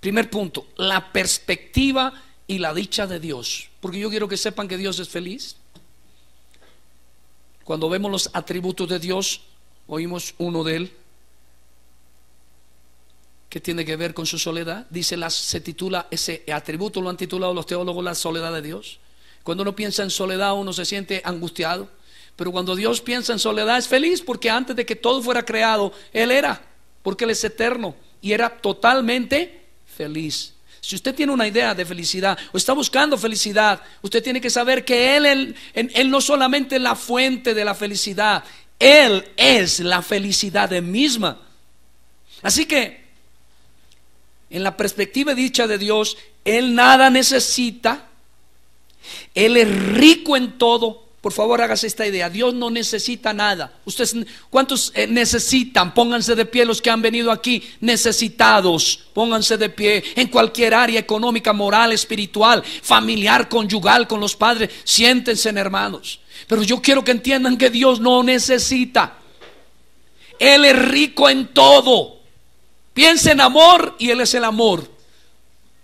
Primer punto, la perspectiva y la dicha de Dios. Porque yo quiero que sepan que Dios es feliz. Cuando vemos los atributos de Dios, oímos uno de él que tiene que ver con su soledad. Dice, se titula, ese atributo lo han titulado los teólogos la soledad de Dios. Cuando uno piensa en soledad, uno se siente angustiado. Pero cuando Dios piensa en soledad, es feliz, porque antes de que todo fuera creado, Él era, porque Él es eterno y era totalmente feliz. Si usted tiene una idea de felicidad o está buscando felicidad, usted tiene que saber que Él no solamente es la fuente de la felicidad, Él es la felicidad misma. Así que, en la perspectiva dicha de Dios, Él nada necesita, Él es rico en todo. Por favor, hágase esta idea: Dios no necesita nada. Ustedes, ¿cuántos necesitan? Pónganse de pie los que han venido aquí necesitados. Pónganse de pie en cualquier área económica, moral, espiritual, familiar, conyugal, con los padres. Siéntense, hermanos. Pero yo quiero que entiendan que Dios no necesita. Él es rico en todo. Piensa en amor y Él es el amor.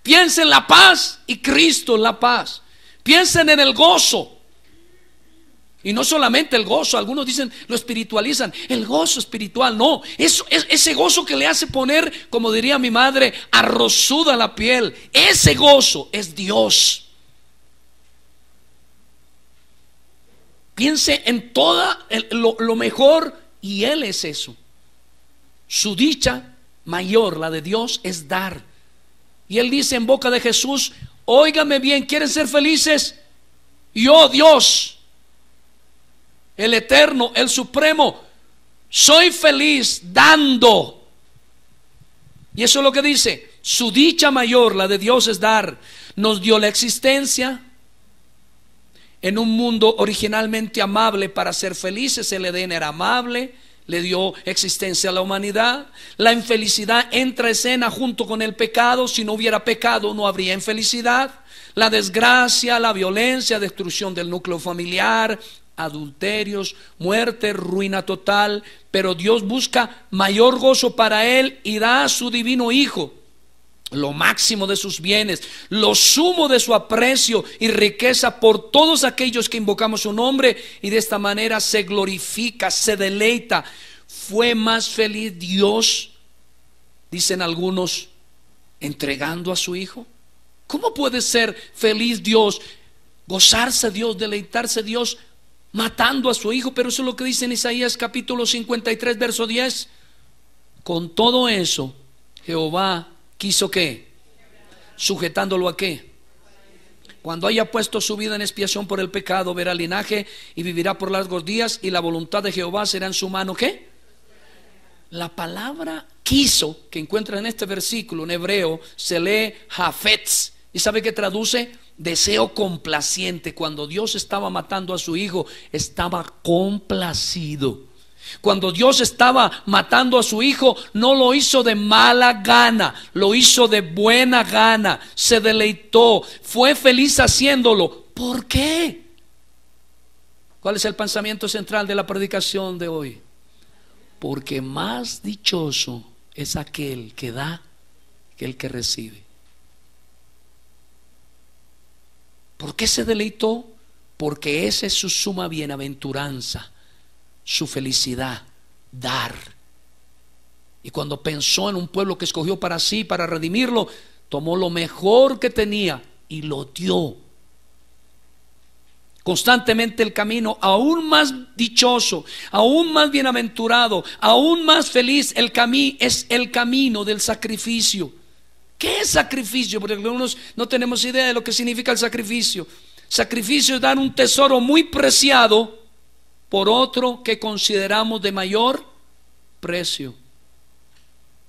Piensa en la paz y Cristo es la paz. Piensen en el gozo. Y no solamente el gozo, algunos dicen, lo espiritualizan, el gozo espiritual. No, ese gozo que le hace poner, como diría mi madre, arrozuda la piel. Ese gozo es Dios. Piense en todo lo mejor, y Él es eso. Su dicha mayor, la de Dios, es dar. Y Él dice en boca de Jesús: óigame bien, ¿quieren ser felices? Yo, Dios, el eterno, el supremo, soy feliz dando. Y eso es lo que dice: su dicha mayor, la de Dios, es dar. Nos dio la existencia en un mundo originalmente amable para ser felices. El Edén era amable, le dio existencia a la humanidad. La infelicidad entra a escena junto con el pecado. Si no hubiera pecado, no habría infelicidad. La desgracia, la violencia, destrucción del núcleo familiar, adulterios, muerte, ruina total. Pero Dios busca mayor gozo para Él y da a su divino Hijo lo máximo de sus bienes, lo sumo de su aprecio y riqueza por todos aquellos que invocamos su nombre, y de esta manera se glorifica, se deleita. Fue más feliz Dios, dicen algunos, entregando a su Hijo. ¿Cómo puede ser feliz Dios, gozarse Dios, deleitarse Dios matando a su Hijo? Pero eso es lo que dice en Isaías capítulo 53 verso 10. Con todo eso, Jehová quiso ¿qué? Sujetándolo a ¿qué? Cuando haya puesto su vida en expiación por el pecado, verá linaje y vivirá por largos días, y la voluntad de Jehová será en su mano ¿qué? La palabra quiso, que encuentra en este versículo en hebreo, se lee hafetz, y ¿sabe qué traduce? Deseo complaciente. Cuando Dios estaba matando a su Hijo, estaba complacido. Cuando Dios estaba matando a su Hijo, no lo hizo de mala gana, lo hizo de buena gana. Se deleitó, fue feliz haciéndolo. ¿Por qué? ¿Cuál es el pensamiento central de la predicación de hoy? Porque más dichoso es aquel que da que el que recibe. ¿Por qué se deleitó? Porque esa es su suma bienaventuranza, su felicidad, dar. Y cuando pensó en un pueblo que escogió para sí, para redimirlo, tomó lo mejor que tenía y lo dio. Constantemente el camino aún más dichoso, aún más bienaventurado, aún más feliz, es el camino del sacrificio. ¿Qué es sacrificio? Porque algunos no tenemos idea de lo que significa el sacrificio. Sacrificio es dar un tesoro muy preciado por otro que consideramos de mayor precio.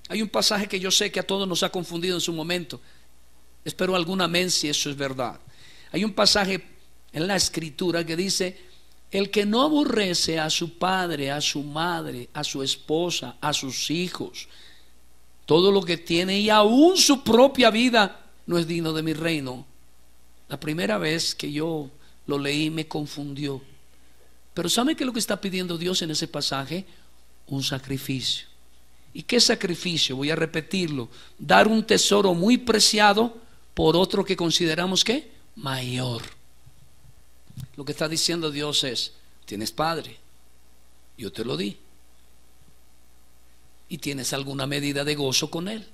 Hay un pasaje que yo sé que a todos nos ha confundido en su momento. Espero algún amén si eso es verdad. Hay un pasaje en la escritura que dice: el que no aborrece a su padre, a su madre, a su esposa, a sus hijos, todo lo que tiene, y aún su propia vida, no es digno de mi reino. La primera vez que yo lo leí me confundió. Pero ¿sabe qué es lo que está pidiendo Dios en ese pasaje? Un sacrificio. ¿Y qué sacrificio? Voy a repetirlo. Dar un tesoro muy preciado por otro que consideramos ¿qué? Mayor. Lo que está diciendo Dios es: tienes padre, yo te lo di. Y tienes alguna medida de gozo con él.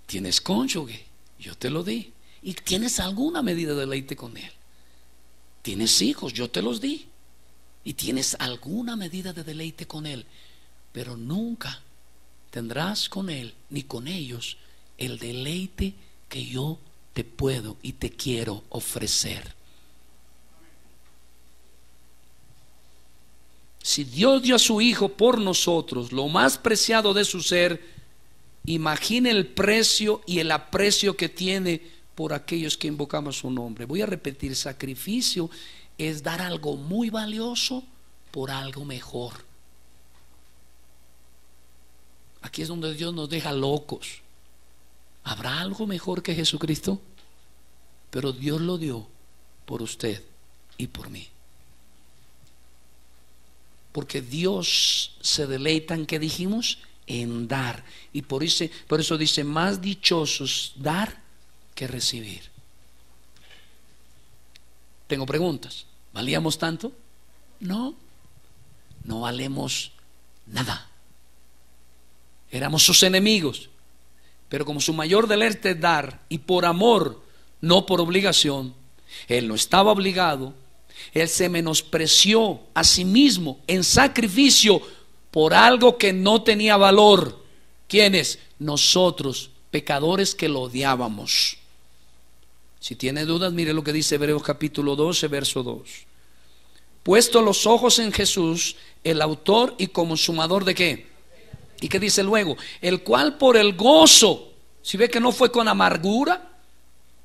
Tienes cónyuge, yo te lo di. Y tienes alguna medida de deleite con él. Tienes hijos, yo te los di. Y tienes alguna medida de deleite con él. Pero nunca tendrás con él ni con ellos el deleite que yo te puedo y te quiero ofrecer. Si Dios dio a su Hijo por nosotros, lo más preciado de su ser, imagine el precio y el aprecio que tiene por aquellos que invocamos su nombre. Voy a repetir: sacrificio es dar algo muy valioso por algo mejor. Aquí es donde Dios nos deja locos. ¿Habrá algo mejor que Jesucristo? Pero Dios lo dio por usted y por mí. Porque Dios se deleita en, ¿qué dijimos? En dar. Y por eso dice: más dichosos dar que recibir. Tengo preguntas. ¿Valíamos tanto? No, no valemos nada. Éramos sus enemigos. Pero como su mayor deleite es dar, y por amor, no por obligación, Él no estaba obligado. Él se menospreció a sí mismo en sacrificio por algo que no tenía valor. ¿Quiénes? Nosotros, pecadores que lo odiábamos. Si tiene dudas, mire lo que dice Hebreos capítulo 12, verso 2. Puesto los ojos en Jesús, el autor y consumador de ¿qué? ¿Y qué dice luego? El cual por el gozo, si ve que no fue con amargura,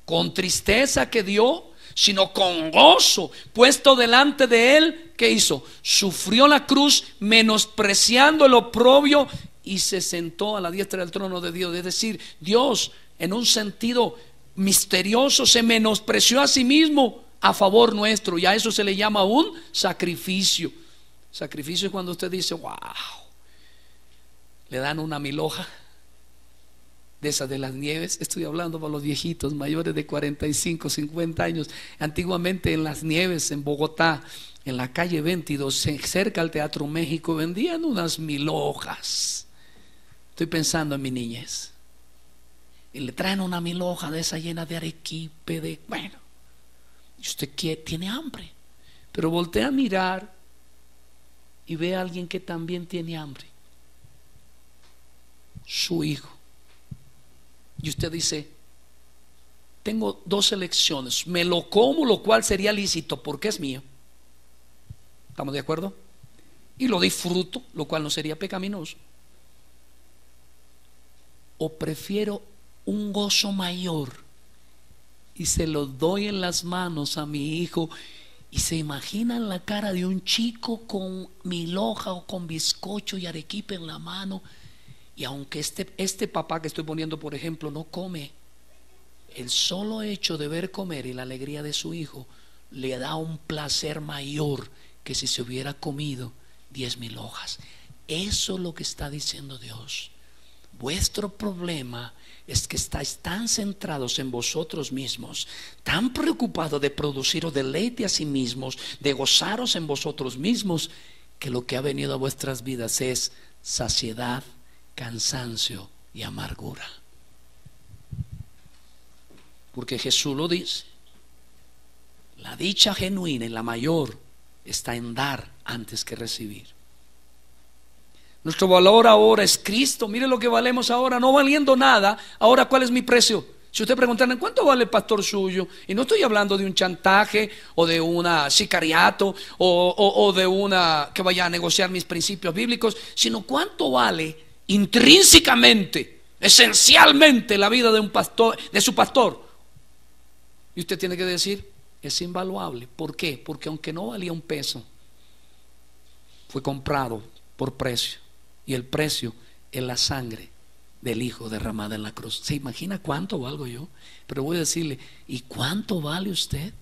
con tristeza que dio, sino con gozo, puesto delante de él, ¿qué hizo? Sufrió la cruz, menospreciando el oprobio, y se sentó a la diestra del trono de Dios. Es decir, Dios, en un sentido misterioso, se menospreció a sí mismo a favor nuestro, y a eso se le llama un sacrificio. Sacrificio es cuando usted dice: wow, le dan una milhoja de esas de las nieves. Estoy hablando para los viejitos mayores de 45, 50 años. Antiguamente en las nieves en Bogotá, en la calle 22, cerca al Teatro México, vendían unas milhojas. Estoy pensando en mi niñez. Y le traen una milhoja de esa llena de arequipe, de bueno. Y usted tiene hambre, pero voltea a mirar y ve a alguien que también tiene hambre. Su hijo. Y usted dice: tengo dos elecciones, me lo como, lo cual sería lícito porque es mío. ¿Estamos de acuerdo? Y lo disfruto, lo cual no sería pecaminoso. O prefiero un gozo mayor y se lo doy en las manos a mi hijo. Y se imaginan la cara de un chico con milhoja o con bizcocho y arequipe en la mano. Y aunque este papá que estoy poniendo por ejemplo no come, el solo hecho de ver comer y la alegría de su hijo le da un placer mayor que si se hubiera comido 10,000 hojas. Eso es lo que está diciendo Dios. Vuestro problema es que estáis tan centrados en vosotros mismos, tan preocupados de produciros deleite a sí mismos, de gozaros en vosotros mismos, que lo que ha venido a vuestras vidas es saciedad, cansancio y amargura. Porque Jesús lo dice: la dicha genuina y la mayor está en dar antes que recibir. Nuestro valor ahora es Cristo. Mire lo que valemos ahora, no valiendo nada. Ahora, ¿cuál es mi precio? Si usted preguntara: ¿cuánto vale el pastor suyo? Y no estoy hablando de un chantaje o de una sicariato o de una que vaya a negociar mis principios bíblicos, sino cuánto vale intrínsecamente, esencialmente, la vida de un pastor, de su pastor. Y usted tiene que decir: es invaluable. ¿Por qué? Porque aunque no valía un peso, fue comprado por precio, y el precio es la sangre del Hijo derramada en la cruz. ¿Se imagina cuánto valgo yo? Pero voy a decirle: ¿y cuánto vale usted?